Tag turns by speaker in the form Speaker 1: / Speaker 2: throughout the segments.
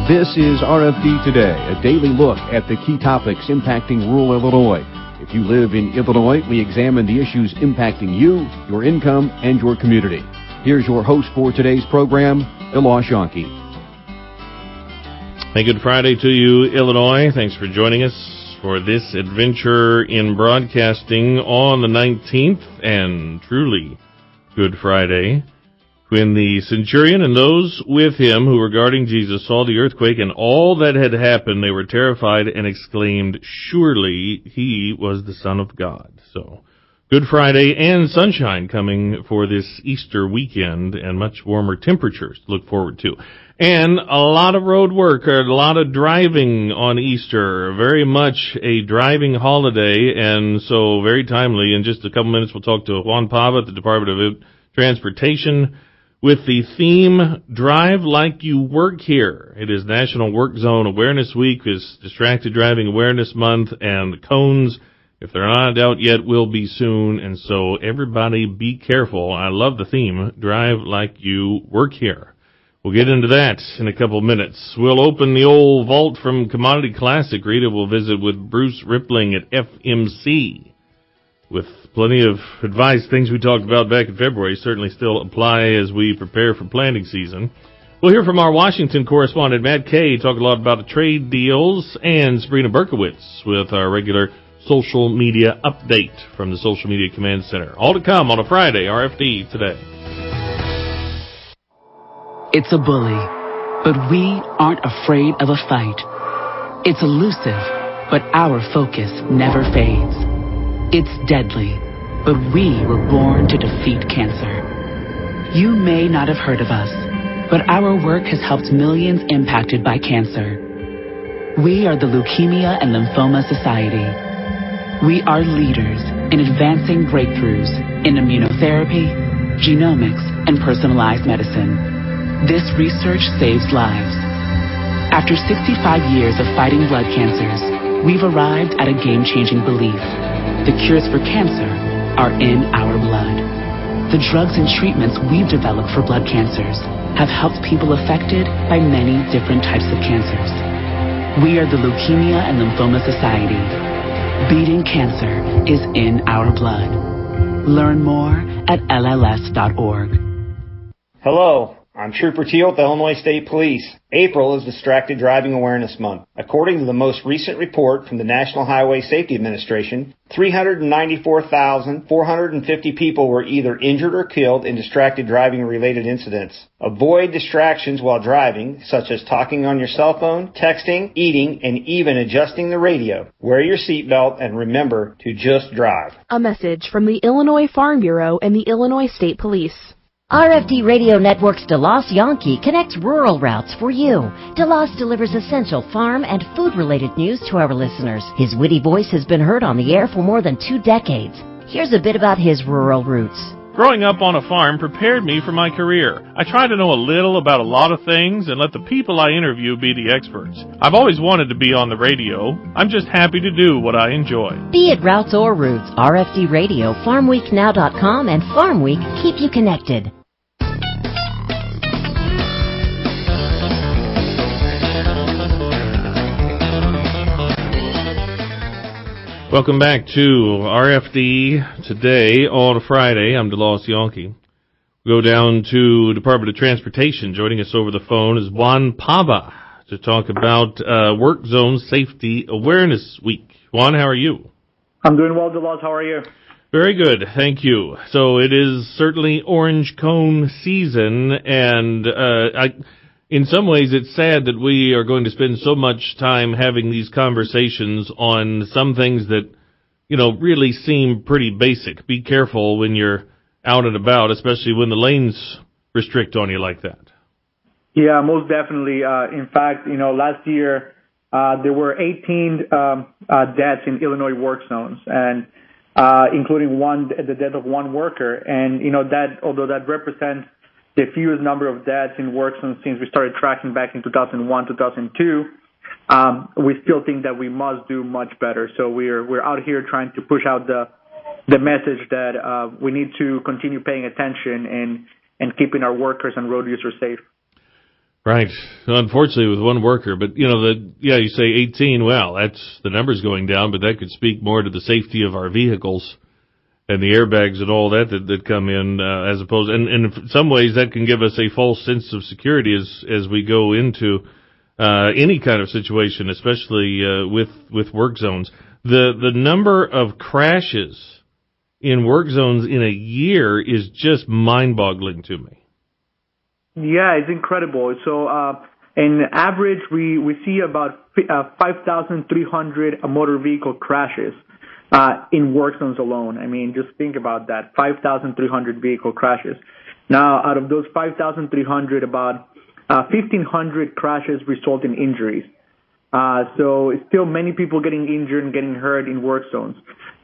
Speaker 1: This is RFD Today, a daily look at the key topics impacting rural Illinois. If you live in Illinois, we examine the issues impacting you, your income, and your community. Here's your host for today's program, Elosh Yonke.
Speaker 2: Hey, good Friday to you, Illinois. Thanks for joining us for this adventure in broadcasting on the 19th, and truly Good Friday, when the centurion and those with him who were guarding Jesus saw the earthquake and all that had happened. They were terrified and exclaimed, "Surely he was the Son of God." So, Good Friday and sunshine coming for this Easter weekend, and much warmer temperatures to look forward to. And a lot of road work, or a lot of driving on Easter, very much a driving holiday, and so very timely. In just a couple minutes, we'll talk to Juan Pava at the Department of Transportation with the theme, Drive Like You Work Here. It is National Work Zone Awareness Week, it's Distracted Driving Awareness Month, and the cones, if they're not out yet, will be soon, and so everybody be careful. I love the theme, Drive Like You Work Here. We'll get into that in a couple minutes. We'll open the old vault from Commodity Classic. Rita will visit with Bruce Rippling at FMC with plenty of advice. Things we talked about back in February certainly still apply as we prepare for planting season. We'll hear from our Washington correspondent, Matt Kay, talk a lot about the trade deals, and Sabrina Berkowitz with our regular social media update from the Social Media Command Center. All to come on a Friday, RFD Today.
Speaker 3: It's a bully, but we aren't afraid of a fight. It's elusive, but our focus never fades. It's deadly, but we were born to defeat cancer. You may not have heard of us, but our work has helped millions impacted by cancer. We are the Leukemia and Lymphoma Society. We are leaders in advancing breakthroughs in immunotherapy, genomics, and personalized medicine. This research saves lives. After 65 years of fighting blood cancers, we've arrived at a game-changing belief. The cures for cancer are in our blood. The drugs and treatments we've developed for blood cancers have helped people affected by many different types of cancers. We are the Leukemia and Lymphoma Society. Beating cancer is in our blood. Learn more at lls.org.
Speaker 4: Hello. I'm Trooper Teal with the Illinois State Police. April is Distracted Driving Awareness Month. According to the most recent report from the National Highway Safety Administration, 394,450 people were either injured or killed in distracted driving-related incidents. Avoid distractions while driving, such as talking on your cell phone, texting, eating, and even adjusting the radio. Wear your seatbelt and remember to just drive.
Speaker 5: A message from the Illinois Farm Bureau and the Illinois State Police.
Speaker 6: RFD Radio Network's Delos Yonke connects rural routes for you. Delos delivers essential farm and food-related news to our listeners. His witty voice has been heard on the air for more than 2 decades. Here's a bit about his rural roots.
Speaker 2: Growing up on a farm prepared me for my career. I try to know a little about a lot of things and let the people I interview be the experts. I've always wanted to be on the radio. I'm just happy to do what I enjoy.
Speaker 6: Be it routes or roots, RFD Radio, FarmWeekNow.com, and Farm Week keep you connected.
Speaker 2: Welcome back to RFD Today on Friday. I'm Delos Yonke. We go down to Department of Transportation. Joining us over the phone is Juan Pava to talk about Work Zone Safety Awareness Week. Juan, how are you?
Speaker 7: I'm doing well, Delos. How are you?
Speaker 2: Very good, thank you. So it is certainly orange cone season, and in some ways, it's sad that we are going to spend so much time having these conversations on some things that, really seem pretty basic. Be careful when you're out and about, especially when the lanes restrict on you like that.
Speaker 7: Yeah, most definitely. In fact, last year there were 18 deaths in Illinois work zones, and including the death of one worker. And that, although that represents the fewest number of deaths in work zones since we started tracking back in 2001, 2002, we still think that we must do much better. So we're out here trying to push out the message that we need to continue paying attention and keeping our workers and road users safe.
Speaker 2: Right. Unfortunately, with one worker, but you say 18. Well, that's the numbers going down, but that could speak more to the safety of our vehicles and the airbags and all that come in, as opposed, and in some ways that can give us a false sense of security as we go into any kind of situation, especially with work zones. The number of crashes in work zones in a year is just mind-boggling to me.
Speaker 7: Yeah, it's incredible. So, in average, we see about 5,300 motor vehicle crashes in work zones alone. I mean, just think about that, 5,300 vehicle crashes. Now, out of those 5,300, about 1,500 crashes result in injuries. So it's still many people getting injured and getting hurt in work zones.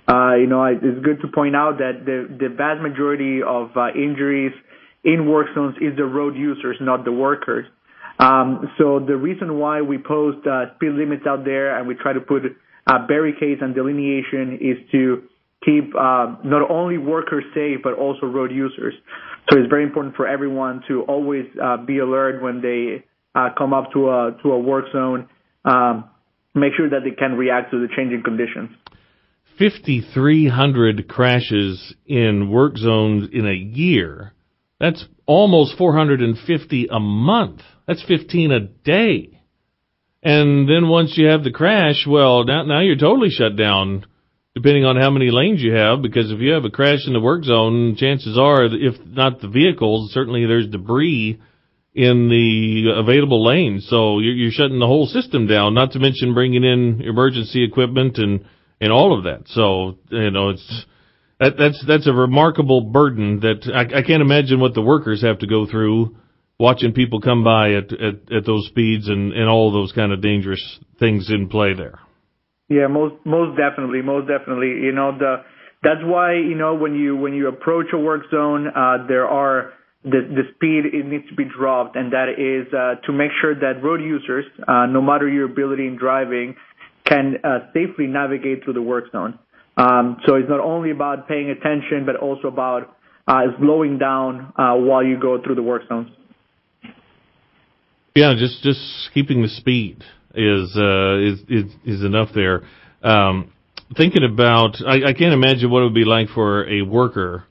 Speaker 7: It's good to point out that the vast majority of injuries in work zones is the road users, not the workers. So the reason why we post speed limits out there and we try to put barricades and delineation is to keep not only workers safe but also road users. So it's very important for everyone to always be alert when they come up to a work zone. Make sure that they can react to the changing conditions.
Speaker 2: 5,300 crashes in work zones in a year. That's almost 450 a month. That's 15 a day. And then once you have the crash, well, now you're totally shut down, depending on how many lanes you have, because if you have a crash in the work zone, chances are, if not the vehicles, certainly there's debris in the available lanes. So you're shutting the whole system down, not to mention bringing in emergency equipment and all of that. So, that's a remarkable burden that I can't imagine what the workers have to go through watching people come by at those speeds and all those kind of dangerous things in play there.
Speaker 7: Yeah, most definitely. That's why, when you approach a work zone, the speed, it needs to be dropped, and that is to make sure that road users, no matter your ability in driving, can safely navigate through the work zone. So it's not only about paying attention, but also about slowing down while you go through the work zones.
Speaker 2: Yeah, just keeping the speed is enough there. Thinking about, I can't imagine what it would be like for a worker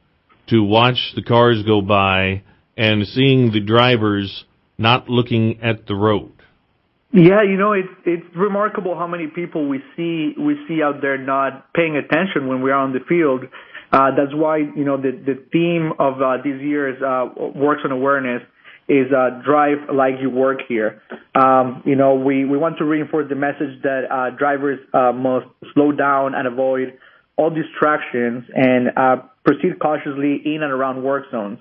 Speaker 2: to watch the cars go by and seeing the drivers not looking at the road.
Speaker 7: Yeah, it's remarkable how many people we see out there not paying attention when we are on the field. That's why, the theme of this year's Works on Awareness is drive like you work here. We want to reinforce the message that drivers must slow down and avoid all distractions and proceed cautiously in and around work zones.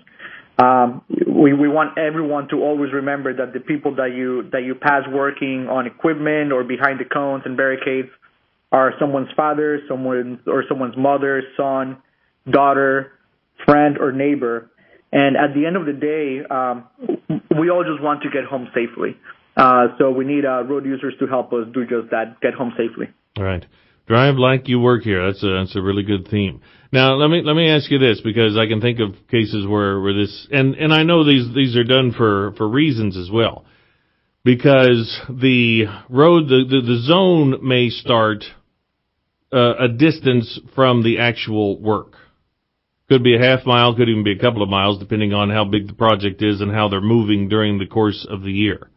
Speaker 7: We want everyone to always remember that the people that you pass working on equipment or behind the cones and barricades are someone's father, someone's mother, son, daughter, friend, or neighbor. And at the end of the day, we all just want to get home safely. So we need road users to help us do just that, get home safely.
Speaker 2: All right. Drive like you work here. That's a really good theme. Now, let me ask you this, because I can think of cases where this, and I know these are done for reasons as well, because the road, the zone may start a distance from the actual work. Could be a half mile, could even be a couple of miles, depending on how big the project is and how they're moving during the course of the year.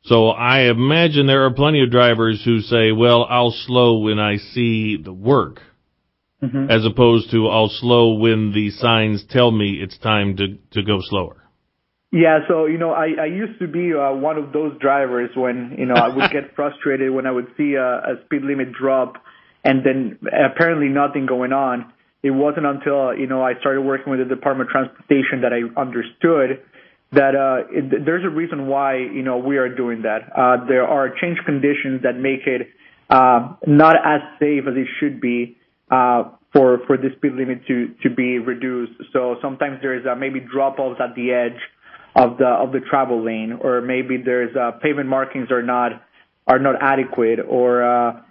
Speaker 2: So I imagine there are plenty of drivers who say, well, I'll slow when I see the work, as opposed to I'll slow when the signs tell me it's time to go slower.
Speaker 7: Yeah, so, I used to be one of those drivers when, I would get frustrated when I would see a speed limit drop and then apparently nothing going on. It wasn't until, I started working with the Department of Transportation that I understood that there's a reason why, we are doing that. There are change conditions that make it not as safe as it should be for the speed limit to be reduced. So sometimes there's maybe drop-offs at the edge of the travel lane, or maybe there's pavement markings are not adequate, or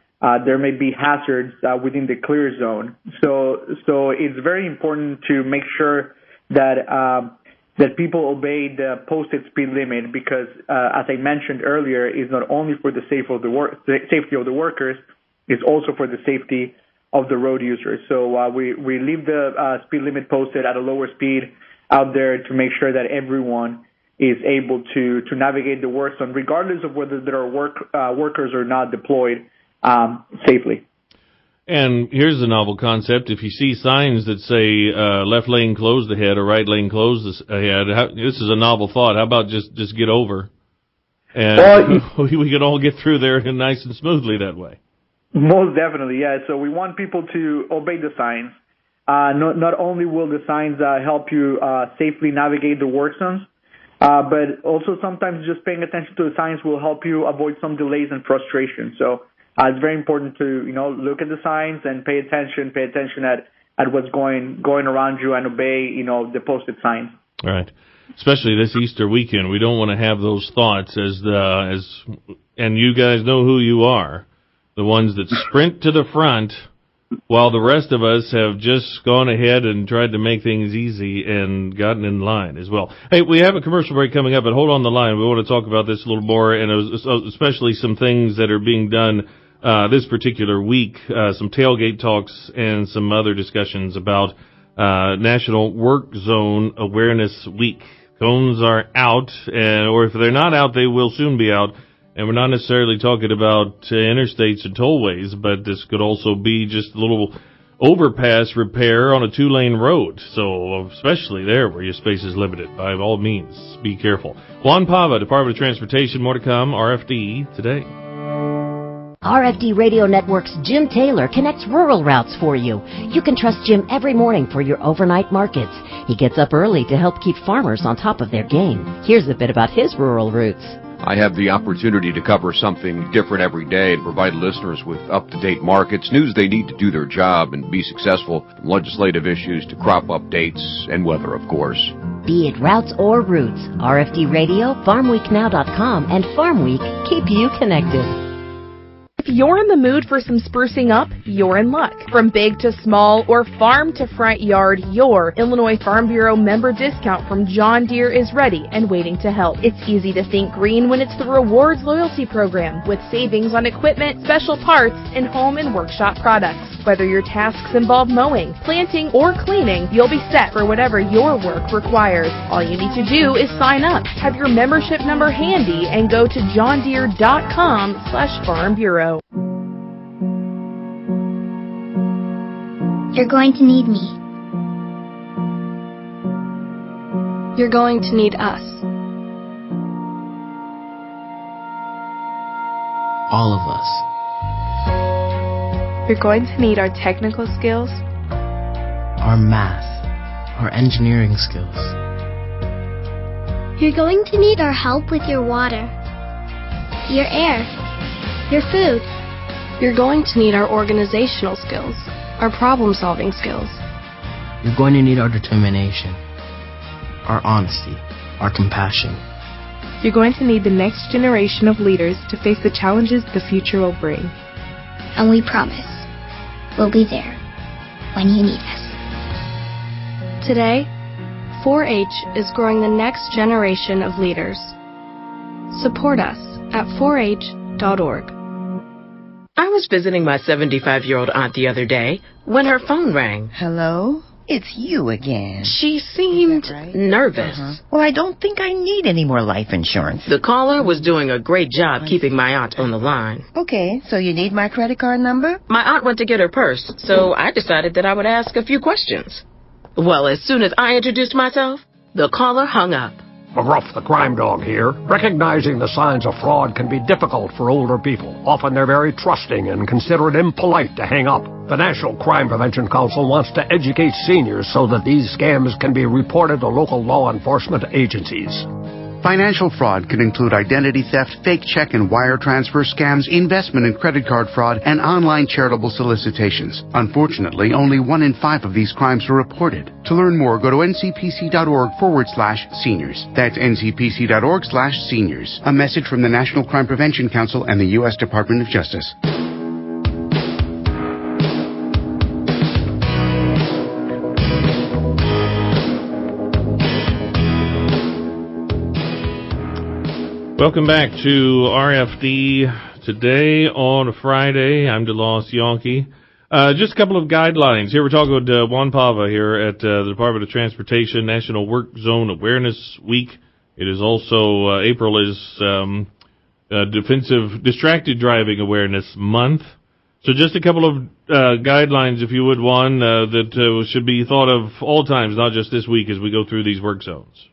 Speaker 7: there may be hazards within the clear zone. So it's very important to make sure that that people obey the posted speed limit because, as I mentioned earlier, it's not only for the safety of the workers, it's also for the safety of the road users. So we leave the speed limit posted at a lower speed out there to make sure that everyone is able to navigate the work zone, regardless of whether there are workers or not deployed safely.
Speaker 2: And here's a novel concept. If you see signs that say left lane closed ahead or right lane closed ahead, this is a novel thought. How about just get over? And we can all get through there nice and smoothly that way.
Speaker 7: Most definitely, yeah. So we want people to obey the signs. Not only will the signs help you safely navigate the work zones, but also sometimes just paying attention to the signs will help you avoid some delays and frustration. So it's very important to look at the signs and pay attention at what's going around you and obey the posted signs.
Speaker 2: Right. Especially this Easter weekend, we don't want to have those thoughts and you guys know who you are, the ones that sprint to the front while the rest of us have just gone ahead and tried to make things easy and gotten in line as well. Hey, we have a commercial break coming up, but hold on the line. We want to talk about this a little more, and especially some things that are being done this particular week, some tailgate talks and some other discussions about National Work Zone Awareness Week. Cones are out, or if they're not out, they will soon be out. And we're not necessarily talking about interstates and tollways, but this could also be just a little overpass repair on a 2-lane road. So especially there where your space is limited. By all means, be careful. Juan Pava, Department of Transportation, more to come. RFD today.
Speaker 6: RFD Radio Network's Jim Taylor connects rural routes for you. You can trust Jim every morning for your overnight markets. He gets up early to help keep farmers on top of their game. Here's a bit about his rural routes.
Speaker 1: I have the opportunity to cover something different every day and provide listeners with up-to-date markets, news they need to do their job and be successful, from legislative issues to crop updates and weather, of course.
Speaker 6: Be it routes or routes, RFD Radio, FarmWeekNow.com, and Farm Week keep you connected.
Speaker 5: If you're in the mood for some sprucing up, you're in luck. From big to small or farm to front yard, your Illinois Farm Bureau member discount from John Deere is ready and waiting to help. It's easy to think green when it's the Rewards Loyalty Program, with savings on equipment, special parts, and home and workshop products. Whether your tasks involve mowing, planting, or cleaning, you'll be set for whatever your work requires. All you need to do is sign up, have your membership number handy, and go to johndeere.com/Farm Bureau.
Speaker 8: You're going to need me. You're going to need us.
Speaker 9: All of us.
Speaker 10: You're going to need our technical skills,
Speaker 9: our math, our engineering skills.
Speaker 8: You're going to need our help with your water, your air, your food. You're going to need our organizational skills, our problem-solving skills.
Speaker 9: You're going to need our determination, our honesty, our compassion.
Speaker 10: You're going to need the next generation of leaders to face the challenges the future will bring.
Speaker 8: And we promise, we'll be there when you need us. Today, 4-H is growing the next generation of leaders. Support us at 4h.org.
Speaker 11: I was visiting my 75-year-old aunt the other day when her phone rang.
Speaker 12: Hello? It's you again.
Speaker 11: She seemed nervous.
Speaker 12: Well, I don't think I need any more life insurance.
Speaker 11: The caller was doing a great job keeping my aunt on the line.
Speaker 12: Okay, so you need my credit card number?
Speaker 11: My aunt went to get her purse, so I decided that I would ask a few questions. Well, as soon as I introduced myself, the caller hung up.
Speaker 13: McGruff, the crime dog here. Recognizing the signs of fraud can be difficult for older people. Often they're very trusting and consider it impolite to hang up. The National Crime Prevention Council wants to educate seniors so that these scams can be reported to local law enforcement agencies.
Speaker 14: Financial fraud can include identity theft, fake check and wire transfer scams, investment and credit card fraud, and online charitable solicitations. Unfortunately, only 1 in 5 of these crimes are reported. To learn more, go to ncpc.org/seniors. That's ncpc.org/seniors. A message from the National Crime Prevention Council and the U.S. Department of Justice.
Speaker 2: Welcome back to RFD today on a Friday. I'm DeLoss Yankee. Just a couple of guidelines. Here we're talking with Juan Pava here at the Department of Transportation National Work Zone Awareness Week. It is also, April is Defensive Distracted Driving Awareness Month. So just a couple of guidelines, if you would, Juan, that should be thought of all times, not just this week as we go through these work zones.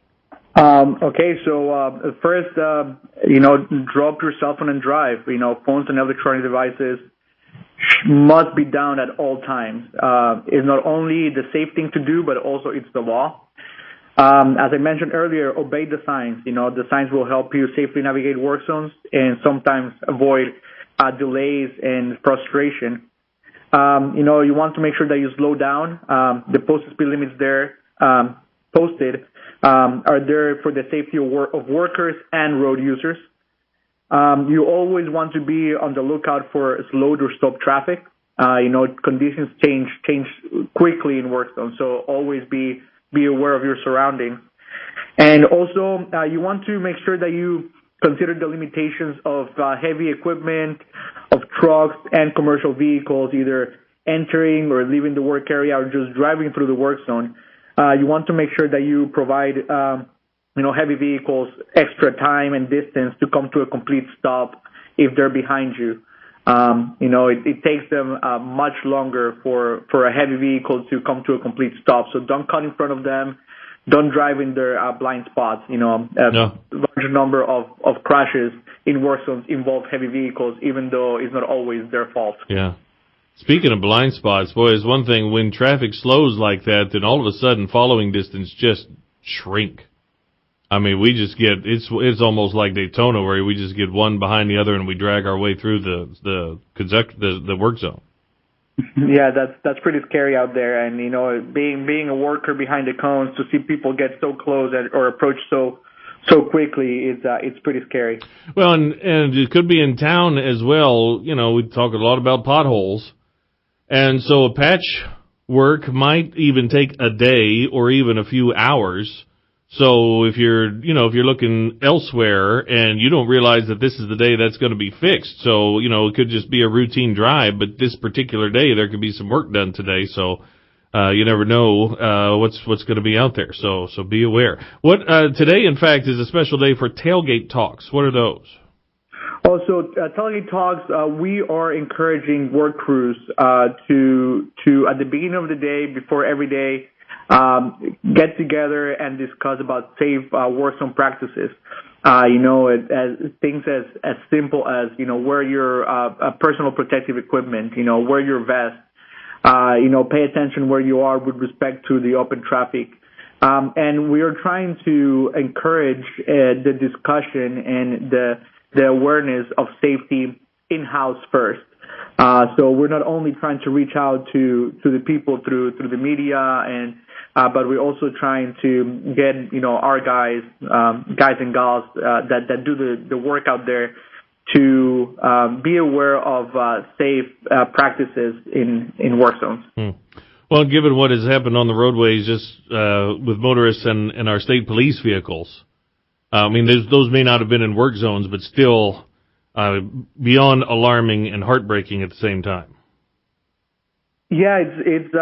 Speaker 7: Okay, so first, drop your cell phone and drive. Phones and electronic devices must be down at all times. It's not only the safe thing to do, but also it's the law. As I mentioned earlier, obey the signs. The signs will help you safely navigate work zones and sometimes avoid delays and frustration. You want to make sure that you slow down. The posted speed limits there posted are there for the safety of workers and road users. You always want to be on the lookout for slowed or stopped traffic. Conditions change quickly in work zones, so always be aware of your surroundings. And also, you want to make sure that you consider the limitations of heavy equipment, of trucks and commercial vehicles, either entering or leaving the work area or just driving through the work zone. You want to make sure that you provide, heavy vehicles extra time and distance to come to a complete stop if they're behind you. It takes them much longer for a heavy vehicle to come to a complete stop. So don't cut in front of them. Don't drive in their blind spots. A large number of crashes in work zones involve heavy vehicles, even though it's not always their fault. Yeah.
Speaker 2: Speaking of blind spots, boy, is one thing when traffic slows like that, then all of a sudden following distance just shrink. I mean, we just get it's almost like Daytona where we just get one behind the other and we drag our way through the work zone.
Speaker 7: Yeah, that's pretty scary out there, and being a worker behind the cones to see people get so close or approach so quickly, it's pretty scary.
Speaker 2: Well, and it could be in town as well. We talk a lot about potholes, and so a patch work might even take a day or even a few hours. So if you're looking elsewhere and you don't realize that this is the day that's going to be fixed, so, it could just be a routine drive, but this particular day there could be some work done today, so, you never know, what's going to be out there. So be aware. Today, in fact, is a special day for tailgate talks. What are those?
Speaker 7: Also, tailgate talks, we are encouraging work crews, to, at the beginning of the day, before every day, get together and discuss about safe work zone practices. Things as simple as wear your personal protective equipment, wear your vest, pay attention where you are with respect to the open traffic. And we are trying to encourage the discussion and the awareness of safety in-house first. So we're not only trying to reach out to the people through the media but we're also trying to get, our guys and gals that do the work out there to be aware of safe practices in work zones.
Speaker 2: Well, given what has happened on the roadways just with motorists and our state police vehicles, those may not have been in work zones, but still beyond alarming and heartbreaking at the same time.
Speaker 7: Yeah, it's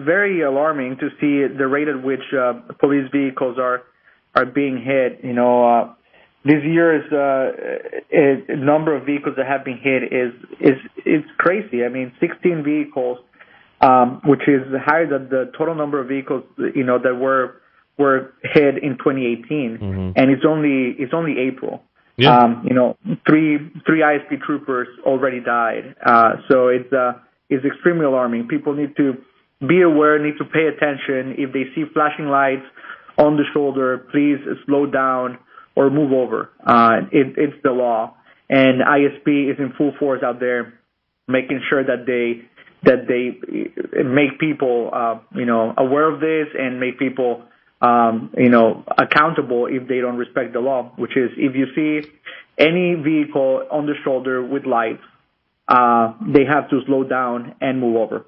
Speaker 7: very alarming to see the rate at which police vehicles are being hit. This year's number of vehicles that have been hit is crazy. 16 vehicles, which is higher than the total number of vehicles that were hit in 2018, and it's only April. Yeah. 3 ISP troopers already died. So it's extremely alarming. People need to be aware, need to pay attention. If they see flashing lights on the shoulder, please slow down or move over. It's the law. And ISP is in full force out there, making sure that they make people, aware of this and make people, accountable if they don't respect the law, which is if you see any vehicle on the shoulder with lights, they have to slow down and move over.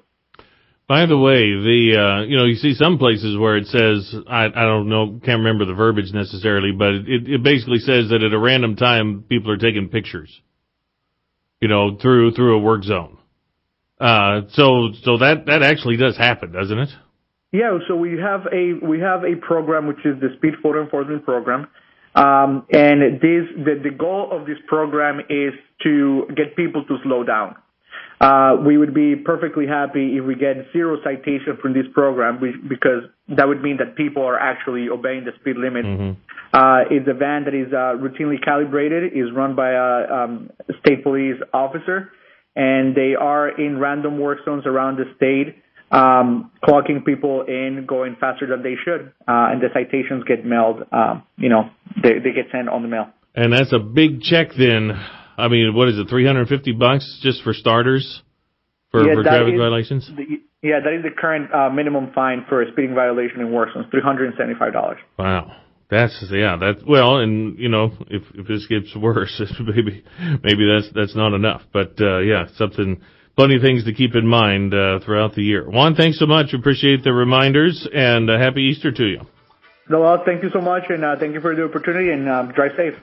Speaker 2: By the way, you see some places where it says, I don't know, can't remember the verbiage necessarily, but it basically says that at a random time people are taking pictures, through a work zone. So that actually does happen, doesn't it?
Speaker 7: Yeah, so we have a program which is the Speed Photo Enforcement Program, and the goal of this program is to get people to slow down. We would be perfectly happy if we get 0 citation from this program, because that would mean that people are actually obeying the speed limit. Mm-hmm. It's a van that is routinely calibrated, is run by a state police officer, and they are in random work zones around the state, clocking people in, going faster than they should, and the citations get mailed. They get sent on the mail. And
Speaker 2: that's a big check then. I mean, what is it, $350 just for starters for traffic violations?
Speaker 7: That is the current minimum fine for a speeding violation in work zones, $375.
Speaker 2: Wow. And if this gets worse, maybe that's not enough. But plenty of things to keep in mind throughout the year. Juan, thanks so much. Appreciate the reminders, and happy Easter to you.
Speaker 7: Well, thank you so much, and thank you for the opportunity, and drive safe.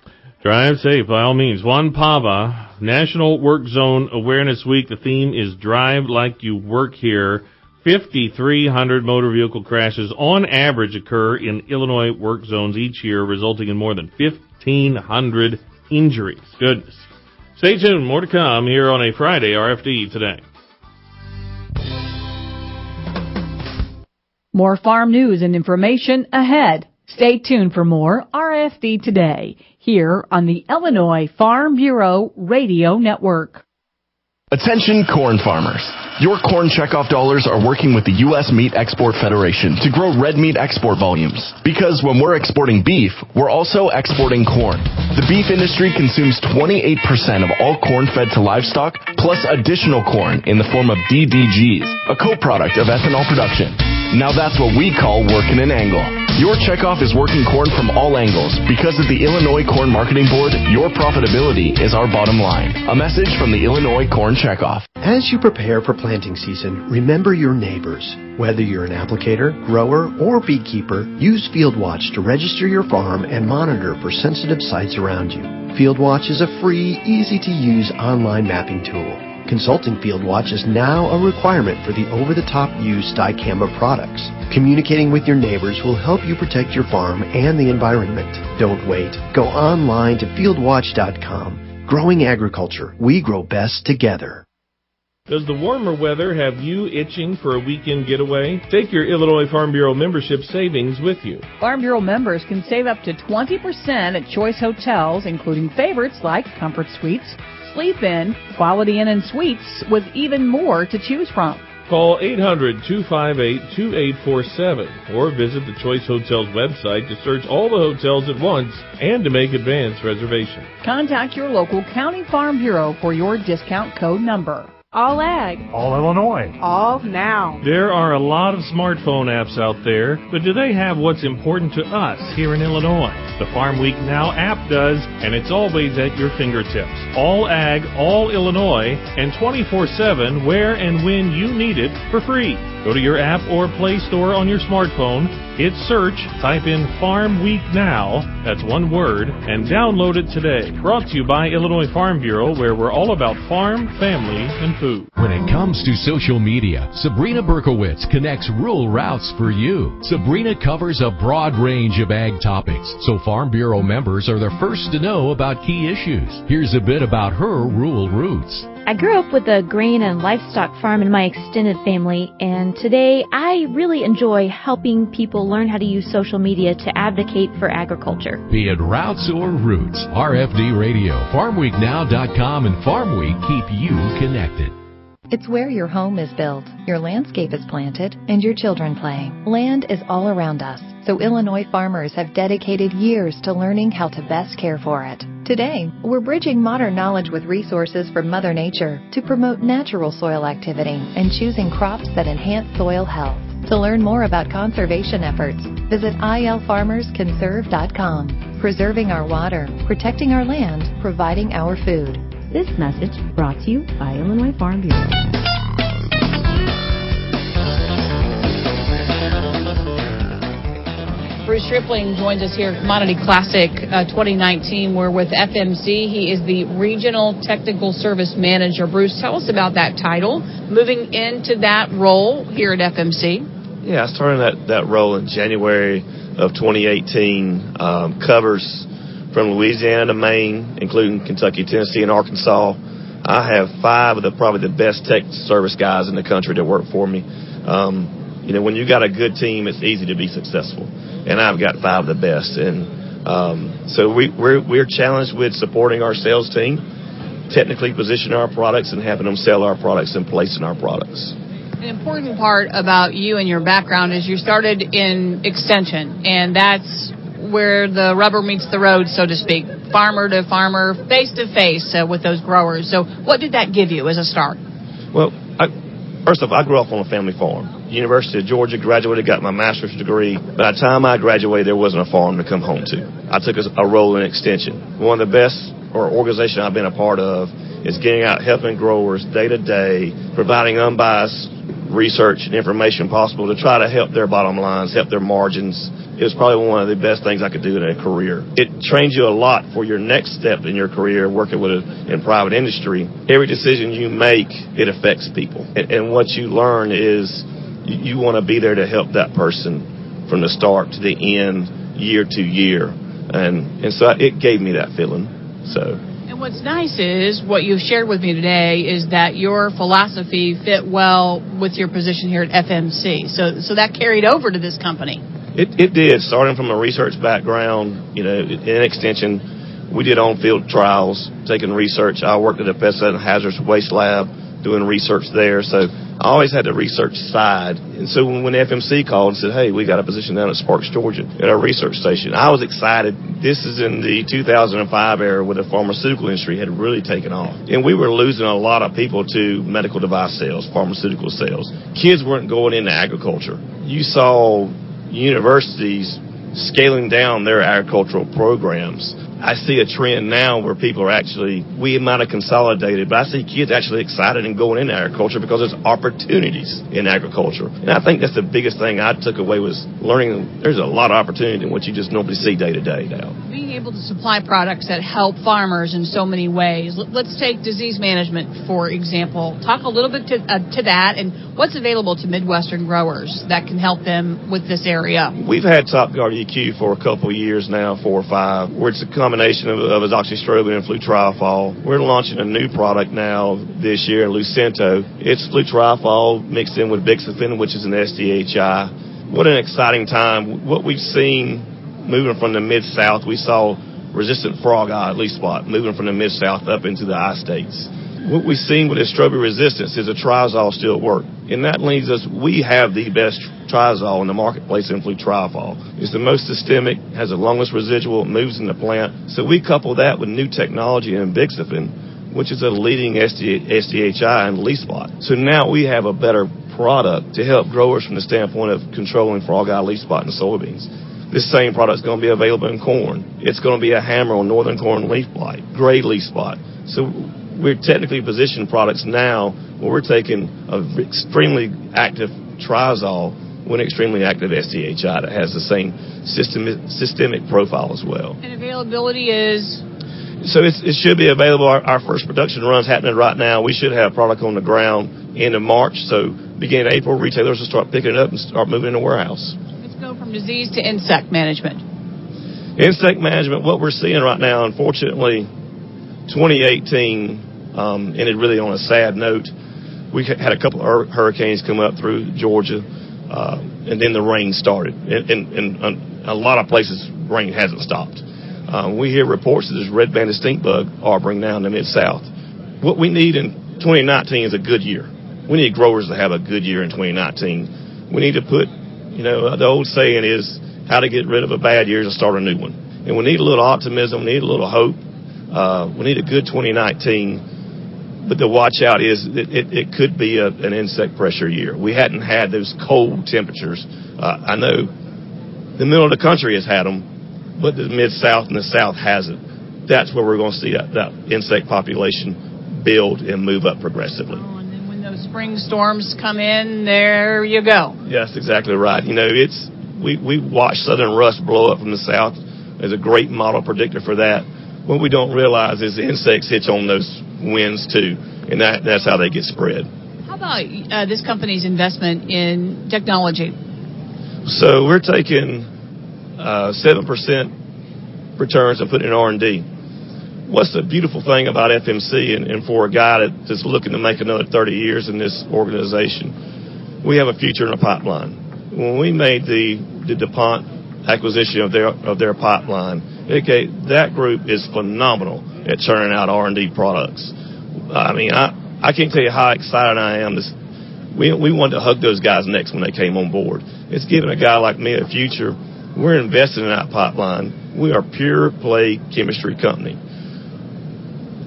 Speaker 2: Drive safe, by all means. Juan Pava, National Work Zone Awareness Week. The theme is Drive Like You Work Here. 5,300 motor vehicle crashes on average occur in Illinois work zones each year, resulting in more than 1,500 injuries. Goodness. Stay tuned. More to come here on a Friday RFD Today.
Speaker 15: More farm news and information ahead. Stay tuned for more RFD Today here on the Illinois Farm Bureau Radio Network.
Speaker 16: Attention corn farmers. Your corn checkoff dollars are working with the U.S. Meat Export Federation to grow red meat export volumes. Because when we're exporting beef, we're also exporting corn. The beef industry consumes 28% of all corn fed to livestock, plus additional corn in the form of DDGs, a co-product of ethanol production. Now that's what we call working an angle. Your checkoff is working corn from all angles. Because of the Illinois Corn Marketing Board, your profitability is our bottom line. A message from the Illinois Corn Checkoff.
Speaker 17: As you prepare for planting season, remember your neighbors. Whether you're an applicator, grower, or beekeeper, use FieldWatch to register your farm and monitor for sensitive sites around you. FieldWatch is a free, easy-to-use online mapping tool. Consulting FieldWatch is now a requirement for the over-the-top use dicamba products. Communicating with your neighbors will help you protect your farm and the environment. Don't wait. Go online to fieldwatch.com. Growing agriculture. We grow best together.
Speaker 2: Does the warmer weather have you itching for a weekend getaway? Take your Illinois Farm Bureau membership savings with you.
Speaker 15: Farm Bureau members can save up to 20% at choice hotels, including favorites like Comfort Suites, Sleep Inn, Quality Inn and Suites, with even more to choose from.
Speaker 2: Call 800-258-2847 or visit the Choice Hotels website to search all the hotels at once and to make advance reservations.
Speaker 15: Contact your local county farm bureau for your discount code number.
Speaker 18: All Ag.
Speaker 19: All Illinois.
Speaker 18: All Now.
Speaker 2: There are a lot of smartphone apps out there, but do they have what's important to us here in Illinois? The Farm Week Now app does, and it's always at your fingertips. All Ag, all Illinois, and 24/7 where and when you need it for free. Go to your app or Play Store on your smartphone, hit search, type in Farm Week Now, that's one word, and download it today. Brought to you by Illinois Farm Bureau, where we're all about farm, family, and food.
Speaker 20: When it comes to social media, Sabrina Berkowitz connects rural routes for you. Sabrina covers a broad range of ag topics, so Farm Bureau members are the first to know about key issues. Here's a bit about her rural roots.
Speaker 21: I grew up with a grain and livestock farm in my extended family, and today I really enjoy helping people learn how to use social media to advocate for agriculture.
Speaker 20: Be it routes or roots, RFD Radio, FarmWeekNow.com, and Farm Week keep you connected.
Speaker 22: It's where your home is built, your landscape is planted, and your children play. Land is all around us, so Illinois farmers have dedicated years to learning how to best care for it. Today, we're bridging modern knowledge with resources from Mother Nature to promote natural soil activity and choosing crops that enhance soil health. To learn more about conservation efforts, visit ilfarmersconserve.com. Preserving our water, protecting our land, providing our food.
Speaker 23: This message brought to you by Illinois Farm Bureau.
Speaker 15: Bruce Stripling joins us here at Commodity Classic 2019. We're with FMC. He is the Regional Technical Service Manager. Bruce, tell us about that title, moving into that role here at FMC.
Speaker 3: Yeah, I started that role in January of 2018. Covers from Louisiana to Maine, including Kentucky, Tennessee, and Arkansas. I have 5 of probably the best tech service guys in the country that work for me. When you got a good team, it's easy to be successful, and I've got 5 of the best. And so we're challenged with supporting our sales team, technically positioning our products, and having them sell our products and placing our products.
Speaker 15: An important part about you and your background is you started in extension, and that's where the rubber meets the road, so to speak, farmer to farmer, face to face with those growers. So what did that give you as a start? Well,
Speaker 3: First off, I grew up on a family farm. University of Georgia, graduated, got my master's degree. By the time I graduated, there wasn't a farm to come home to. I took a role in extension. One of the best organizations I've been a part of is getting out, helping growers day to day, providing unbiased research and information possible to try to help their bottom lines, help their margins. It was probably one of the best things I could do in a career. It trains you a lot for your next step in your career, working in private industry. Every decision you make, it affects people. And what you learn is you want to be there to help that person from the start to the end, year to year. And so it gave me that feeling. And
Speaker 15: what's nice is what you've shared with me today is that your philosophy fit well with your position here at FMC. So that carried over to this company.
Speaker 3: It did. Starting from a research background, in extension, we did on-field trials, taking research. I worked at a pesticide and hazardous waste lab doing research there. So I always had the research side. And so when FMC called and said, hey, we got a position down at Sparks, Georgia at our research station, I was excited. This is in the 2005 era where the pharmaceutical industry had really taken off. And we were losing a lot of people to medical device sales, pharmaceutical sales. Kids weren't going into agriculture. You saw universities scaling down their agricultural programs. I see a trend now where people are we might have consolidated, but I see kids actually excited and going into agriculture because there's opportunities in agriculture. And I think that's the biggest thing I took away was learning there's a lot of opportunity in what you just normally see day to day now.
Speaker 15: Being able to supply products that help farmers in so many ways. Let's take disease management, for example. Talk a little bit to that and what's available to Midwestern growers that can help them with this area.
Speaker 3: We've had Top Guard EQ for a couple of years now, 4 or 5, where it's a combination of azoxystrobin and flutriafol. We're launching a new product now this year, Lucento. It's flutriafol mixed in with bixafen, which is an SDHI. What an exciting time. What we've seen moving from the Mid-South, we saw resistant frog eye, leaf spot, moving from the Mid-South up into the I-states. What we've seen with astrobic resistance is a triazole still work. And that leads us, we have the best triazole in the marketplace in flutriafol. It's the most systemic, has the longest residual, moves in the plant. So we couple that with new technology in bixafen, which is a leading SDHI and leaf spot. So now we have a better product to help growers from the standpoint of controlling frog eye, leaf spot in soybeans. This same product is going to be available in corn. It's going to be a hammer on northern corn leaf blight, gray leaf spot. So we're technically positioned products now where we're taking an extremely active triazole with an extremely active SDHI that has the same systemic profile as well.
Speaker 15: And availability is?
Speaker 3: So it should be available. Our first production run's happening right now. We should have product on the ground end of March. So beginning of April, retailers will start picking it up and start moving in the warehouse.
Speaker 15: Let's go from disease to insect management.
Speaker 3: Insect management, what we're seeing right now, unfortunately, 2018, and it really on a sad note, we had a couple of hurricanes come up through Georgia, and then the rain started. And a lot of places, rain hasn't stopped. We hear reports that there's red-banded stink bug harboring now in the Mid-South. What we need in 2019 is a good year. We need growers to have a good year in 2019. We need to put, the old saying is how to get rid of a bad year is to start a new one. And we need a little optimism. We need a little hope. We need a good 2019. But the watch out is it could be an insect pressure year. We hadn't had those cold temperatures. I know the middle of the country has had them, but the Mid-South and the South hasn't. That's where we're going to see that insect population build and move up progressively.
Speaker 15: And then when those spring storms come in, there you go.
Speaker 3: Yes, exactly right. We watched southern rust blow up from the south as a great model predictor for that. What we don't realize is the insects hitch on those winds too, and that's how they get spread.
Speaker 15: How about this company's investment in technology?
Speaker 3: So we're taking 7% returns and putting in R&D. What's the beautiful thing about FMC and for a guy that's looking to make another 30 years in this organization, we have a future in the pipeline. When we made the DuPont acquisition of their pipeline, that group is phenomenal at churning out R&D products. I mean, I can't tell you how excited I am. We wanted to hug those guys' necks when they came on board. It's giving a guy like me a future. We're investing in that pipeline. We are a pure play chemistry company.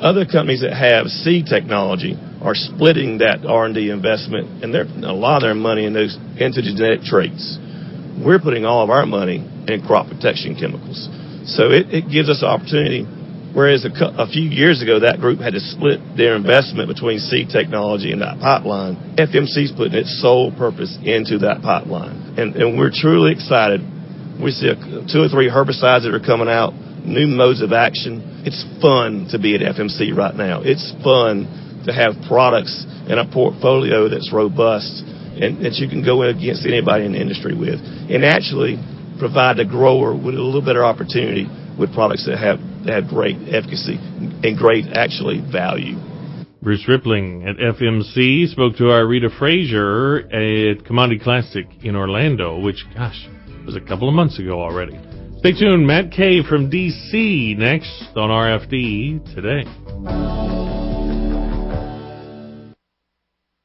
Speaker 3: Other companies that have seed technology are splitting that R&D investment, and a lot of their money into genetic traits. We're putting all of our money in crop protection chemicals. So it gives us opportunity, whereas a few years ago that group had to split their investment between seed technology and that pipeline. FMC's putting its sole purpose into that pipeline. And we're truly excited. We see 2 or 3 herbicides that are coming out, new modes of action. It's fun to be at FMC right now. It's fun to have products and a portfolio that's robust and that you can go in against anybody in the industry with, and actually provide the grower with a little better opportunity with products that have great efficacy and great, actually, value.
Speaker 2: Bruce Rippling at FMC spoke to our Rita Frazier at Commodity Classic in Orlando, which, gosh, was a couple of months ago already. Stay tuned. Matt Kay from D.C. next on RFD Today.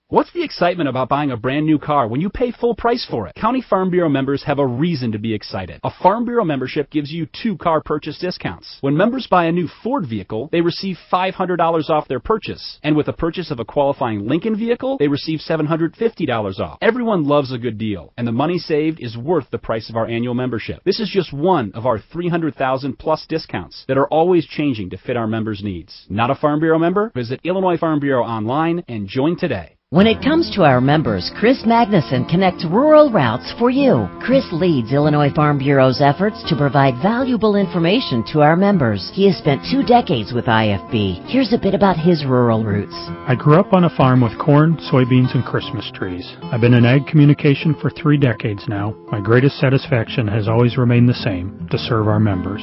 Speaker 4: What's the excitement about buying a brand new car when you pay full price for it? County Farm Bureau members have a reason to be excited. A Farm Bureau membership gives you 2 car purchase discounts. When members buy a new Ford vehicle, they receive $500 off their purchase. And with a purchase of a qualifying Lincoln vehicle, they receive $750 off. Everyone loves a good deal, and the money saved is worth the price of our annual membership. This is just one of our 300,000 plus discounts that are always changing to fit our members' needs. Not a Farm Bureau member? Visit Illinois Farm Bureau online and join today.
Speaker 6: When it comes to our members, Chris Magnuson connects rural routes for you. Chris leads Illinois Farm Bureau's efforts to provide valuable information to our members. He has spent 2 decades with IFB. Here's a bit about his rural roots.
Speaker 19: I grew up on a farm with corn, soybeans, and Christmas trees. I've been in ag communication for 3 decades now. My greatest satisfaction has always remained the same, to serve our members.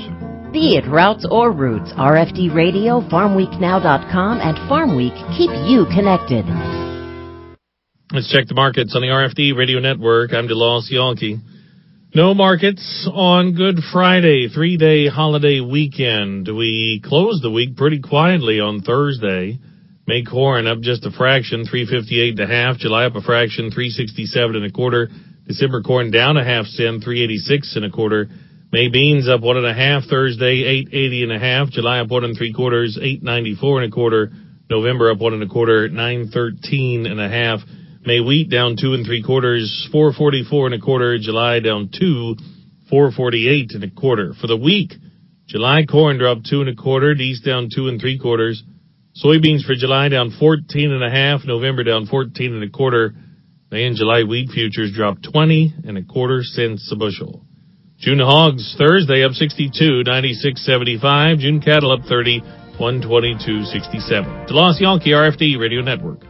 Speaker 6: Be it routes or roots, RFD Radio, FarmWeekNow.com, and Farm Week keep you connected.
Speaker 2: Let's check the markets on the RFD Radio Network. I'm DeLoss Yankee. No markets on Good Friday, 3-day holiday weekend. We closed the week pretty quietly on Thursday. May corn up just a fraction, 358.5. July up a fraction, 367.25. December corn down a half cent, 386.25. May beans up 1.5 Thursday, 880.5. July up 1 3/4, 894.25. November up 1 1/4, 913.5. May wheat down 2 3/4, 444.25. July down 2, 448.25. For the week, July corn dropped 2 1/4, East down 2 3/4. Soybeans for July down 14.5. November down 14 1/4. May and July wheat futures dropped 20 1/4 cents a bushel. June hogs Thursday up 62, 96.75. June cattle up 30, 122.67. DeLoss Yankee, RFD Radio Network.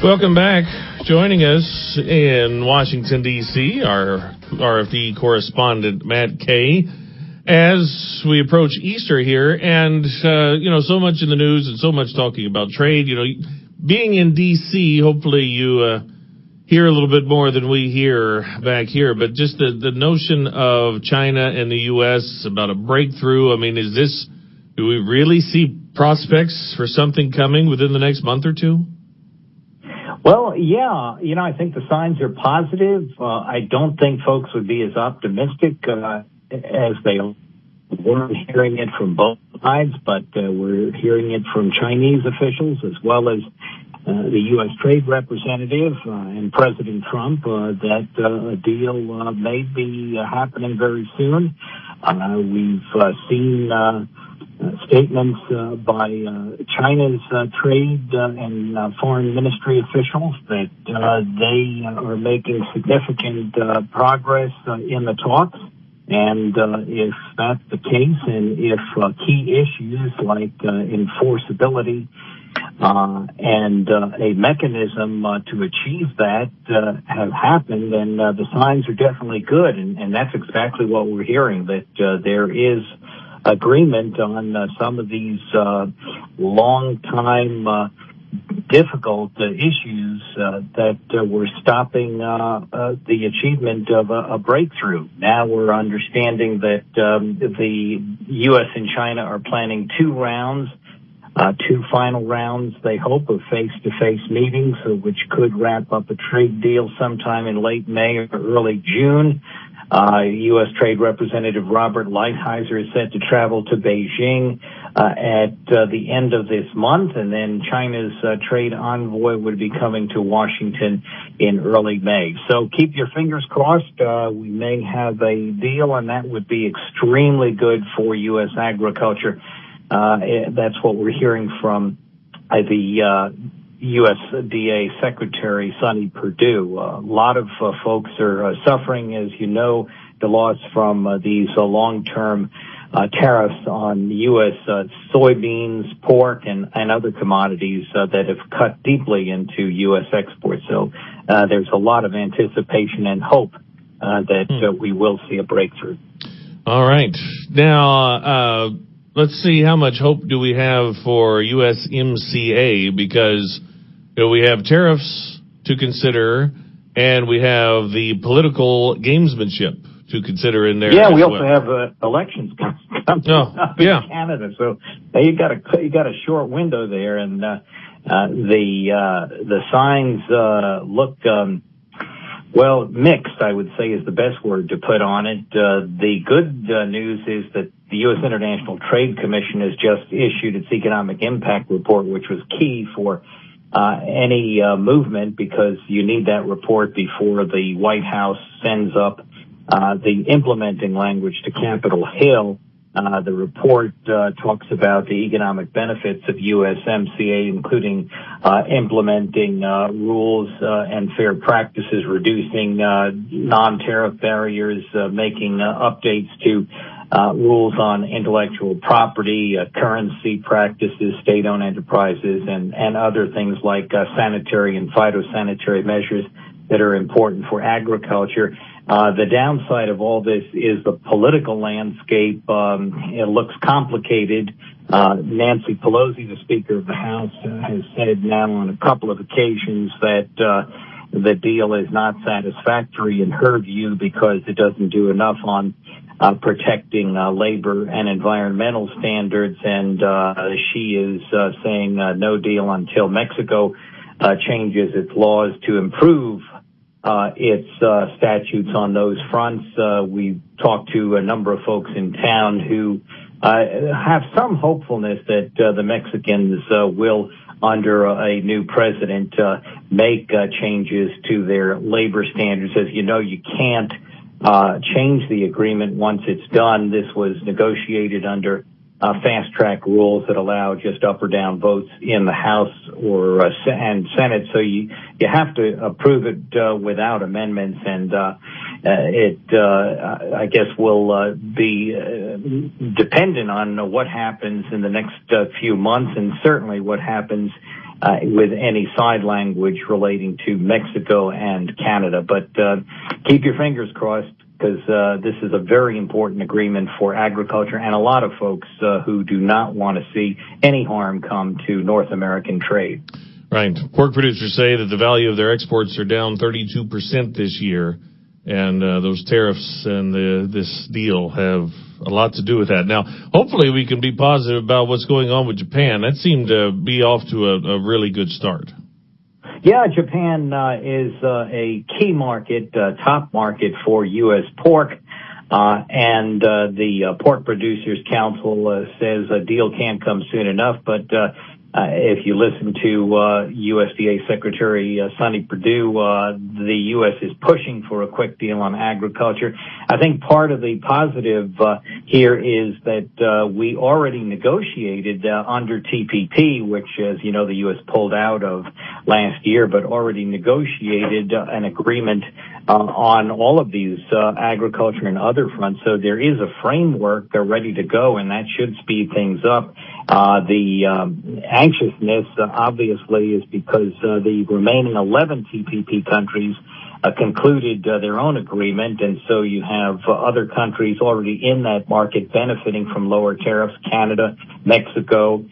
Speaker 2: Welcome back. Joining us in Washington, D.C., our RFD correspondent, Matt Kay, as we approach Easter here. And, so much in the news and so much talking about trade. Being in D.C., hopefully you hear a little bit more than we hear back here. But just the notion of China and the U.S. about a breakthrough, I mean, do we really see prospects for something coming within the next month or two?
Speaker 23: Well, yeah, I think the signs are positive. I don't think folks would be as optimistic as they were hearing it from both sides, but we're hearing it from Chinese officials as well as the U.S. Trade Representative and President Trump that a deal may be happening very soon. We've seen statements by China's trade and foreign ministry officials that they are making significant progress in the talks. And if that's the case, and if key issues like enforceability and a mechanism to achieve that have happened, then the signs are definitely good. And that's exactly what we're hearing, that there is agreement on some of these long-time difficult issues that were stopping the achievement of a breakthrough. Now we're understanding that the U.S. and China are planning two final rounds, they hope, of face-to-face meetings, which could wrap up a trade deal sometime in late May or early June. U.S. Trade Representative Robert Lighthizer is set to travel to Beijing at the end of this month, and then China's trade envoy would be coming to Washington in early May. So keep your fingers crossed. We may have a deal, and that would be extremely good for U.S. agriculture. That's what we're hearing from the USDA Secretary Sonny Perdue. A lot of folks are suffering, as you know, the loss from these long-term tariffs on U.S. soybeans, pork, and other commodities that have cut deeply into U.S. exports. So there's a lot of anticipation and hope that we will see a breakthrough.
Speaker 2: All right. Now, let's see, how much hope do we have for USMCA? Because we have tariffs to consider, and we have the political gamesmanship to consider in there.
Speaker 23: Yeah, we also have elections coming up in Canada, so you got a short window there, and the signs look well mixed, I would say, is the best word to put on it. The good news is that the U.S. International Trade Commission has just issued its economic impact report, which was key for any movement, because you need that report before the White House sends up the implementing language to Capitol Hill. The report talks about the economic benefits of USMCA, including implementing rules and fair practices, reducing non-tariff barriers, making updates to rules on intellectual property, currency practices, state-owned enterprises, and other things like sanitary and phytosanitary measures that are important for agriculture. The downside of all this is the political landscape. It looks complicated. Nancy Pelosi, the Speaker of the House, has said now on a couple of occasions that the deal is not satisfactory in her view because it doesn't do enough on protecting labor and environmental standards, and she is saying no deal until Mexico changes its laws to improve its statutes on those fronts. We talked to a number of folks in town who have some hopefulness that the Mexicans will, under a new president, make changes to their labor standards. As you know, you can't change the agreement once it's done. This was negotiated under fast-track rules that allow just up or down votes in the House or and Senate. So you have to approve it without amendments, and it I guess will be dependent on what happens in the next few months, and certainly what happens with any side language relating to Mexico and Canada. But keep your fingers crossed, because this is a very important agreement for agriculture and a lot of folks who do not want to see any harm come to North American trade.
Speaker 2: Right. Pork producers say that the value of their exports are down 32% this year, and those tariffs and this deal have a lot to do with that. Now, hopefully we can be positive about what's going on with Japan. That seemed to be off to a really good start.
Speaker 23: Yeah, Japan is a key market, top market for U.S. pork, and the Pork Producers Council says a deal can't come soon enough, but If you listen to USDA Secretary Sonny Perdue, the U.S. is pushing for a quick deal on agriculture. I think part of the positive here is that we already negotiated under TPP, which, as you know, the U.S. pulled out of last year, but already negotiated an agreement on all of these agriculture and other fronts. So there is a framework ready to go, and that should speed things up. The anxiousness, obviously, is because the remaining 11 TPP countries concluded their own agreement, and so you have other countries already in that market benefiting from lower tariffs. Canada, Mexico,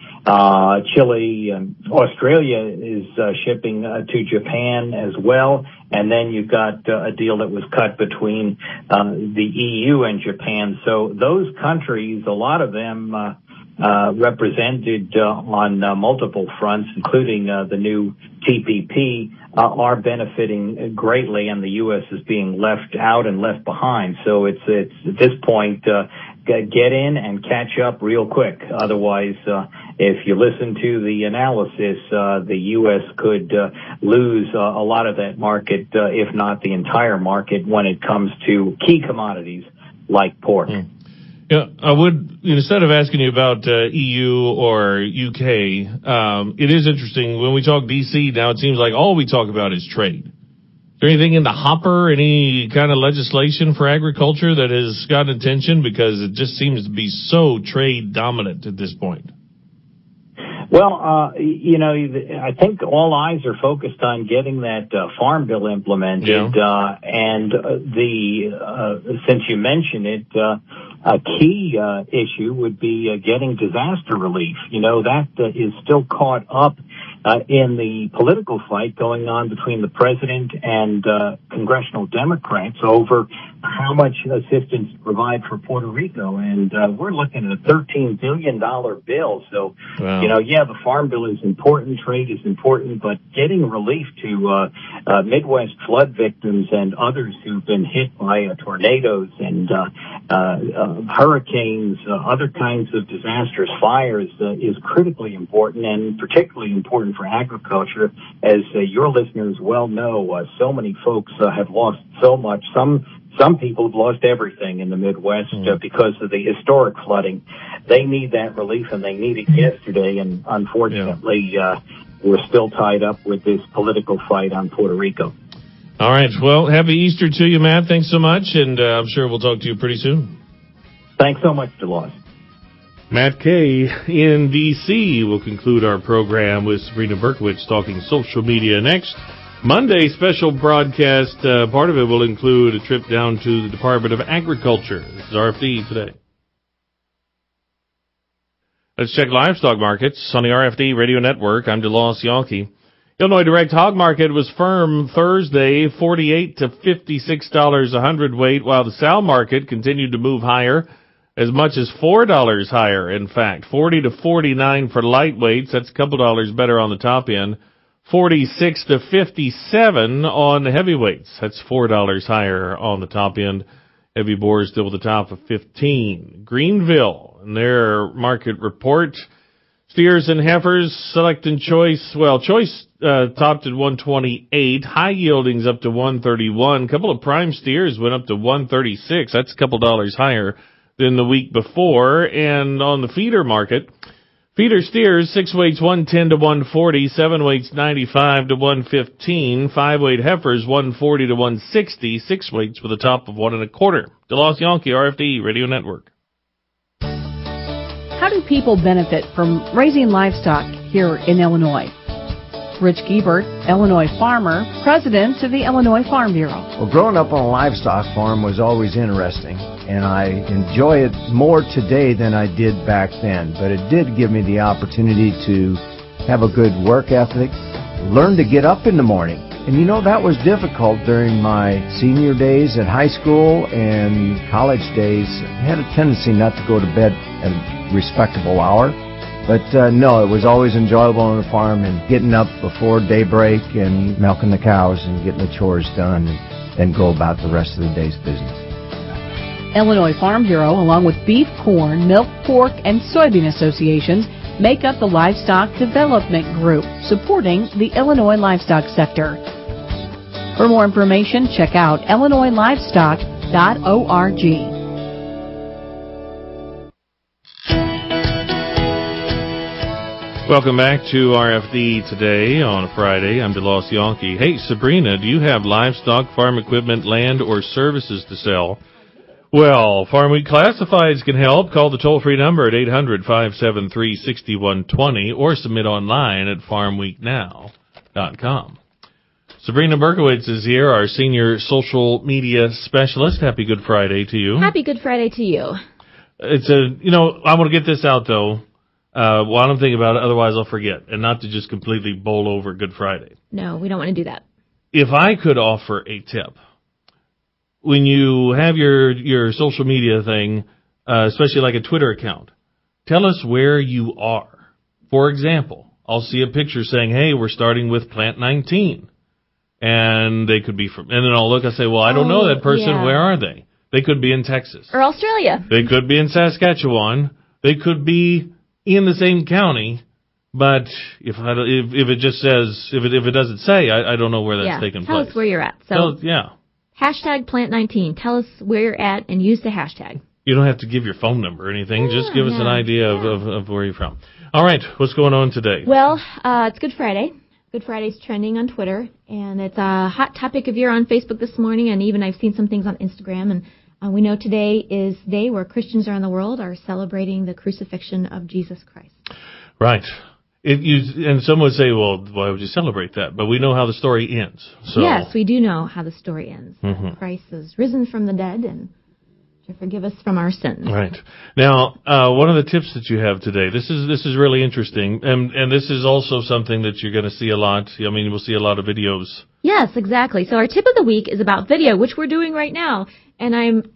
Speaker 23: Chile, and Australia is shipping to Japan as well. And then you've got a deal that was cut between the EU and Japan. So those countries, a lot of them represented on multiple fronts, including the new TPP, are benefiting greatly, and the U.S. is being left out and left behind. So it's at this point, get in and catch up real quick. Otherwise, if you listen to the analysis, the U.S. could lose a lot of that market, if not the entire market, when it comes to key commodities like pork.
Speaker 2: Yeah, I would, instead of asking you about EU or UK, it is interesting. When we talk D.C. now, it seems like all we talk about is trade. Is there anything in the hopper, any kind of legislation for agriculture that has gotten attention? Because it just seems to be so trade dominant at this point.
Speaker 23: Well, I think all eyes are focused on getting that farm bill implemented. Yeah. And since you mentioned it, a key issue would be getting disaster relief. That is still caught up in the political fight going on between the president and congressional Democrats over how much assistance to provide for Puerto Rico. And we're looking at a $13 billion bill. So, wow. The farm bill is important, trade is important, but getting relief to Midwest flood victims and others who've been hit by tornadoes and hurricanes, other kinds of disasters, fires, is critically important, and particularly important for agriculture. As your listeners well know, so many folks have lost so much. Some people have lost everything in the Midwest because of the historic flooding. They need that relief, and they need it yesterday, and unfortunately, we're still tied up with this political fight on Puerto Rico.
Speaker 2: All right. Well, happy Easter to you, Matt. Thanks so much, and I'm sure we'll talk to you pretty soon.
Speaker 23: Thanks so much, DeLoss.
Speaker 2: Matt Kay in D.C. will conclude our program with Sabrina Berkowitz talking social media next. Monday special broadcast, part of it will include a trip down to the Department of Agriculture. This is RFD today. Let's check livestock markets on the RFD Radio Network. I'm DeLoss Yankee. Illinois direct hog market was firm Thursday, $48 to $56 a hundredweight, while the sow market continued to move higher, as much as $4 higher, in fact. $40 to $49 for lightweights. That's a couple dollars better on the top end. $46 to $57 on the heavyweights. That's $4 higher on the top end. Heavy boars still at the top of $15. Greenville, in their market report, steers and heifers, select and choice. Well, choice topped at $128. High yieldings up to $131. A couple of prime steers went up to $136. That's a couple dollars higher than the week before. And on the feeder market, feeder steers, 6 weights 110 to 140, 7 weights 95 to 115, 5 weight heifers 140 to 160, 6 weights with a top of 1 1/4. DeLoss Yankee, RFD Radio Network.
Speaker 1: How do people benefit from raising livestock here in Illinois? Rich Giebert, Illinois farmer, president of the Illinois Farm Bureau.
Speaker 5: Well, growing up on a livestock farm was always interesting, and I enjoy it more today than I did back then. But it did give me the opportunity to have a good work ethic, learn to get up in the morning. And that was difficult during my senior days at high school and college days. I had a tendency not to go to bed at a respectable hour. But no, it was always enjoyable on the farm and getting up before daybreak and milking the cows and getting the chores done and then go about the rest of the day's business.
Speaker 1: Illinois Farm Bureau, along with beef, corn, milk, pork, and soybean associations, make up the Livestock Development Group, supporting the Illinois livestock sector. For more information, check out illinoislivestock.org.
Speaker 2: Welcome back to RFD today on a Friday. I'm DeLoss Yankee. Hey, Sabrina, do you have livestock, farm equipment, land, or services to sell? Well, Farm Week Classifieds can help. Call the toll-free number at 800-573-6120 or submit online at farmweeknow.com. Sabrina Berkowitz is here, our senior social media specialist. Happy Good Friday to you.
Speaker 21: Happy Good Friday to you.
Speaker 2: I want to get this out, though. While I'm thinking about it, otherwise I'll forget, and not to just completely bowl over Good Friday.
Speaker 21: No, we don't want to do that.
Speaker 2: If I could offer a tip, when you have your social media thing, especially like a Twitter account, tell us where you are. For example, I'll see a picture saying, hey, we're starting with Plant 19. And they could be from, and then I'll look and say, well, I don't know that person. Yeah. Where are they? They could be in Texas.
Speaker 21: Or Australia.
Speaker 2: They could be in Saskatchewan. They could be in the same county, but if it just says, if it doesn't say, I don't know where that's taking place.
Speaker 21: Tell us where you're at. So hashtag Plant19. Tell us where you're at and use the hashtag.
Speaker 2: You don't have to give your phone number or anything. Just give us an idea of where you're from. All right, what's going on today?
Speaker 21: Well, it's Good Friday. Good Friday's trending on Twitter, and it's a hot topic of year on Facebook this morning, and even I've seen some things on Instagram, and we know today is the day where Christians around the world are celebrating the crucifixion of Jesus Christ.
Speaker 2: Right. And some would say, well, why would you celebrate that? But we know how the story ends. So.
Speaker 21: Yes, we do know how the story ends. Mm-hmm. Christ is risen from the dead and to forgive us from our sins.
Speaker 2: Right. Now, one of the tips that you have today, this is really interesting, and this is also something that you're going to see a lot. I mean, we'll see a lot of videos.
Speaker 21: Yes, exactly. So our tip of the week is about video, which we're doing right now. And I'm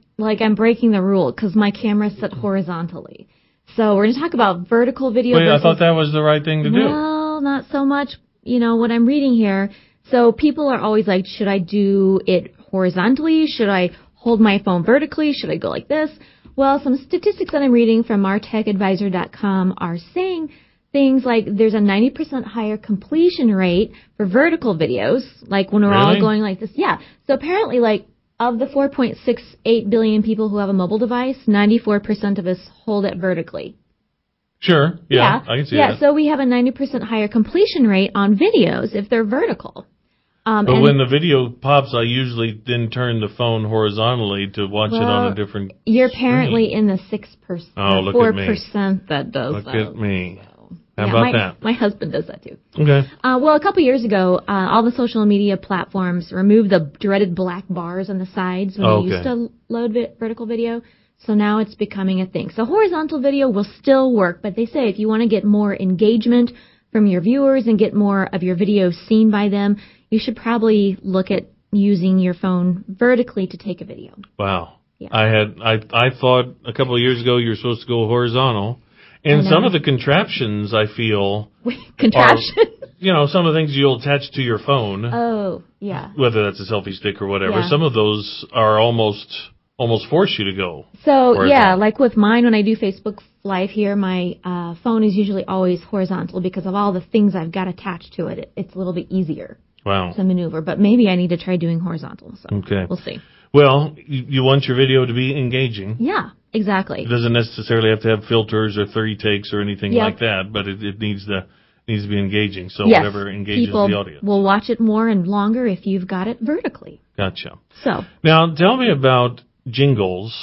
Speaker 21: breaking the rule because my camera's set horizontally. So we're going to talk about vertical video.
Speaker 2: Wait, I thought that was the right thing to do.
Speaker 21: Well, not so much. You know, what I'm reading here. So people are always like, should I do it horizontally? Should I hold my phone vertically? Should I go like this? Well, some statistics that I'm reading from ourtechadvisor.com are saying things like there's a 90% higher completion rate for vertical videos, like when we're all going like this. Yeah. So apparently, like, of the 4.68 billion people who have a mobile device, 94% of us hold it vertically.
Speaker 2: Sure. Yeah. I can see that.
Speaker 21: Yeah, so we have a 90% higher completion rate on videos if they're vertical.
Speaker 2: But when the video pops, I usually then turn the phone horizontally to watch it on a different
Speaker 21: You're apparently in the 6%,
Speaker 2: oh, look
Speaker 21: 4% that does
Speaker 2: that.
Speaker 21: Look
Speaker 2: at me. How about that?
Speaker 21: My husband does that too.
Speaker 2: Okay.
Speaker 21: Well, a couple years ago, all the social media platforms removed the dreaded black bars on the sides when you used to load vertical video. So now it's becoming a thing. So horizontal video will still work, but they say if you want to get more engagement from your viewers and get more of your videos seen by them, you should probably look at using your phone vertically to take a video.
Speaker 2: Wow. Yeah. I thought a couple of years ago you were supposed to go horizontal. And some of the contraptions, I feel,
Speaker 21: contraption?
Speaker 2: Are, some of the things you'll attach to your phone.
Speaker 21: Oh, yeah.
Speaker 2: Whether that's a selfie stick or whatever. Yeah. Some of those are almost force you to go.
Speaker 21: So, horizontal. Like with mine, when I do Facebook Live here, my phone is usually always horizontal because of all the things I've got attached to it. It's a little bit easier to maneuver. But maybe I need to try doing horizontal. So we'll see.
Speaker 2: Well, you want your video to be engaging.
Speaker 21: Yeah, exactly.
Speaker 2: It doesn't necessarily have to have filters or 30 takes or anything like that, but it needs to be engaging. So whatever engages the audience.
Speaker 21: People will watch it more and longer if you've got it vertically.
Speaker 2: Gotcha.
Speaker 21: So
Speaker 2: now tell me about jingles,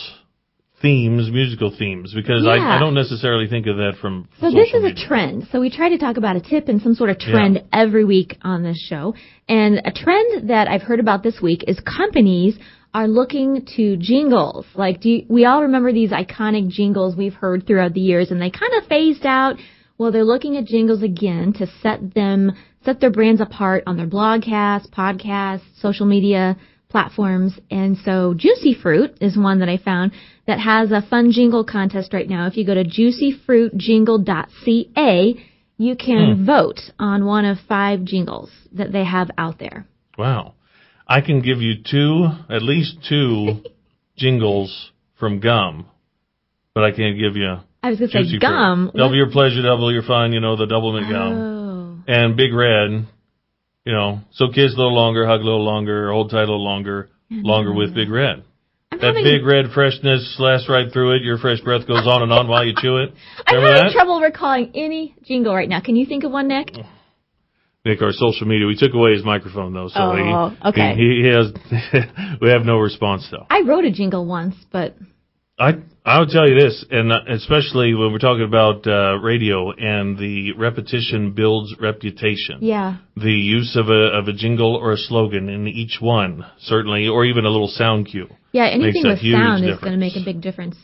Speaker 2: themes, musical themes, because I don't necessarily think of that from
Speaker 21: So this is media. A trend. So we try to talk about a tip and some sort of trend every week on this show. And a trend that I've heard about this week is companies are looking to jingles. Like, we all remember these iconic jingles we've heard throughout the years, and they kind of phased out. Well, they're looking at jingles again to set their brands apart on their blogcasts, podcasts, social media platforms. And so Juicy Fruit is one that I found that has a fun jingle contest right now. If you go to juicyfruitjingle.ca, you can vote on one of 5 jingles that they have out there.
Speaker 2: Wow. I can give you at least two jingles from gum, but I can't give you
Speaker 21: I was going to say
Speaker 2: Juicy
Speaker 21: gum.
Speaker 2: Fruit. Double your pleasure, double your fun, the double mint gum. And Big Red, so kiss a little longer, hug a little longer, hold tight a little longer with Big Red. Big Red freshness lasts right through it. Your fresh breath goes on and on while you chew it.
Speaker 21: I'm having trouble recalling any jingle right now. Can you think of one, Nick?
Speaker 2: Nick, our social media, we took away his microphone, though, so
Speaker 21: okay.
Speaker 2: he has, we have no response, though.
Speaker 21: I wrote a jingle once, but...
Speaker 2: I'll tell you this, and especially when we're talking about radio and the repetition builds reputation.
Speaker 21: Yeah.
Speaker 2: The use of a jingle or a slogan in each one, certainly, or even a little sound cue.
Speaker 21: Yeah, anything with sound
Speaker 2: difference.
Speaker 21: is going to make a big difference.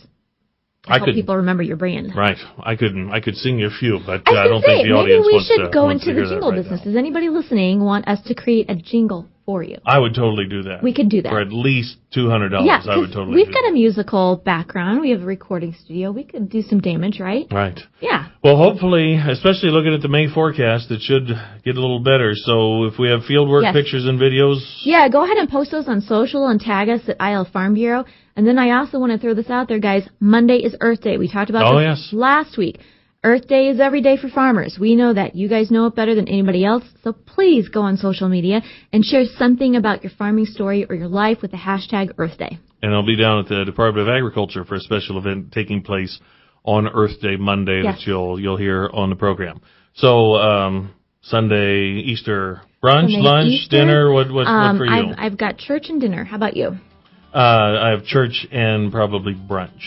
Speaker 21: I help people remember your brand.
Speaker 2: Right. I could sing you a few, but I don't think the audience wants to.
Speaker 21: Maybe we should go into the jingle business. Does anybody listening want us to create a jingle for you?
Speaker 2: I would totally do that.
Speaker 21: We could do that.
Speaker 2: For at least $200,
Speaker 21: yeah,
Speaker 2: I would totally do that.
Speaker 21: We've got a musical background. We have a recording studio. We could do some damage, right?
Speaker 2: Right.
Speaker 21: Yeah.
Speaker 2: Well, hopefully, especially looking at the May forecast, it should get a little better. So if we have fieldwork pictures and videos...
Speaker 21: Yeah, go ahead and post those on social and tag us at IL Farm Bureau. And then I also want to throw this out there, guys. Monday is Earth Day. We talked about this last week. Earth Day is every day for farmers. We know that. You guys know it better than anybody else. So please go on social media and share something about your farming story or your life with the hashtag Earth Day.
Speaker 2: And I'll be down at the Department of Agriculture for a special event taking place on Earth Day Monday that you'll hear on the program. So Sunday, Easter brunch,
Speaker 21: Sunday,
Speaker 2: lunch,
Speaker 21: Easter,
Speaker 2: dinner. What for you?
Speaker 21: I've got church and dinner. How about you?
Speaker 2: I have church and probably brunch.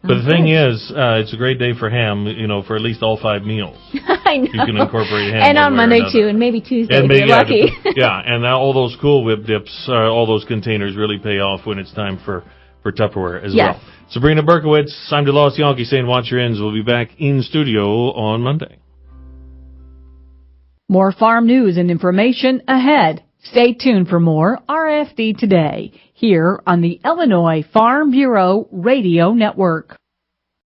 Speaker 2: But the thing is, it's a great day for ham, for at least all 5 meals.
Speaker 21: I know.
Speaker 2: You can incorporate ham.
Speaker 21: And on Monday, too, and maybe Tuesday if you're lucky.
Speaker 2: And now all those Cool Whip dips, all those containers really pay off when it's time for Tupperware as well. Sabrina Berkowitz, I'm DeLoss Yankee saying watch your ends. We'll be back in studio on Monday.
Speaker 1: More farm news and information ahead. Stay tuned for more RFD Today here on the Illinois Farm Bureau Radio Network.